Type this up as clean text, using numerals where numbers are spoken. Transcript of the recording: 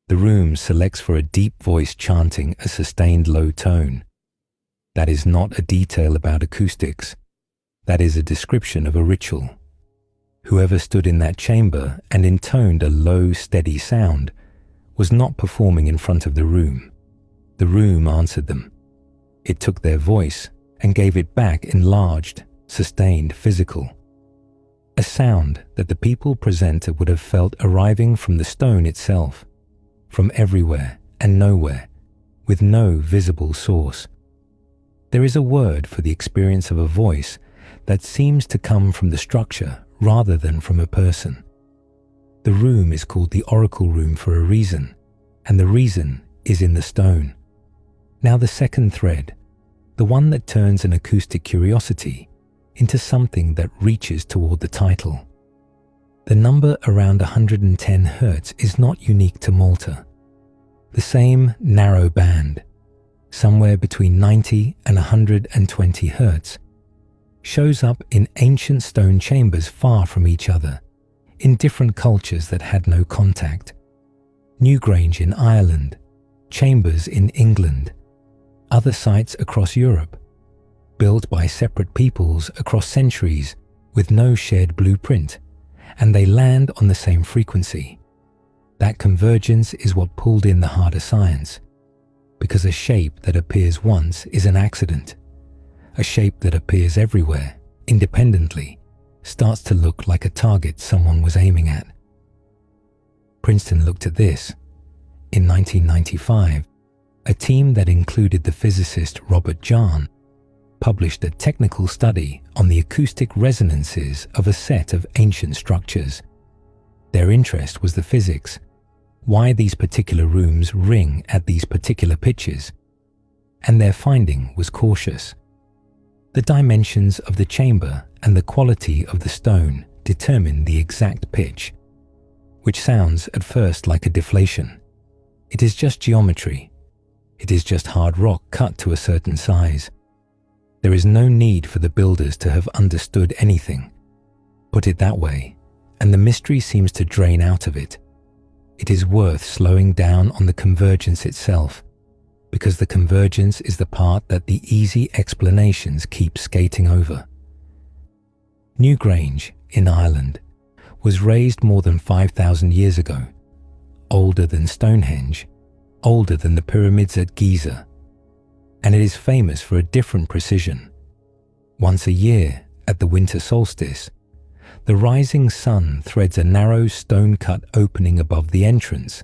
The room selects for a deep voice chanting a sustained low tone. That is not a detail about acoustics. That is a description of a ritual. Whoever stood in that chamber and intoned a low, steady sound was not performing in front of the room. The room answered them. It took their voice and gave it back enlarged, sustained, physical. A sound that the people presenter would have felt arriving from the stone itself, from everywhere and nowhere, with no visible source. There is a word for the experience of a voice that seems to come from the structure rather than from a person. The room is called the oracle room for a reason, and the reason is in the stone. Now the second thread, the one that turns an acoustic curiosity into something that reaches toward the title. The number around 110 Hz is not unique to Malta. The same narrow band, somewhere between 90 and 120 Hz, shows up in ancient stone chambers far from each other, in different cultures that had no contact. Newgrange in Ireland, chambers in England, other sites across Europe, built by separate peoples across centuries with no shared blueprint, and they land on the same frequency. That convergence is what pulled in the harder science, because a shape that appears once is an accident. A shape that appears everywhere, independently, starts to look like a target someone was aiming at. Princeton looked at this. In 1995, a team that included the physicist Robert Jahn published a technical study on the acoustic resonances of a set of ancient structures. Their interest was the physics, why these particular rooms ring at these particular pitches, and their finding was cautious. The dimensions of the chamber and the quality of the stone determine the exact pitch, which sounds at first like a deflation. It is just geometry. It is just hard rock cut to a certain size. There is no need for the builders to have understood anything. Put it that way, and the mystery seems to drain out of it. It is worth slowing down on the convergence itself, because the convergence is the part that the easy explanations keep skating over. Newgrange in Ireland was raised more than 5,000 years ago, older than Stonehenge, older than the pyramids at Giza, and it is famous for a different precision. Once a year, at the winter solstice, the rising sun threads a narrow stone-cut opening above the entrance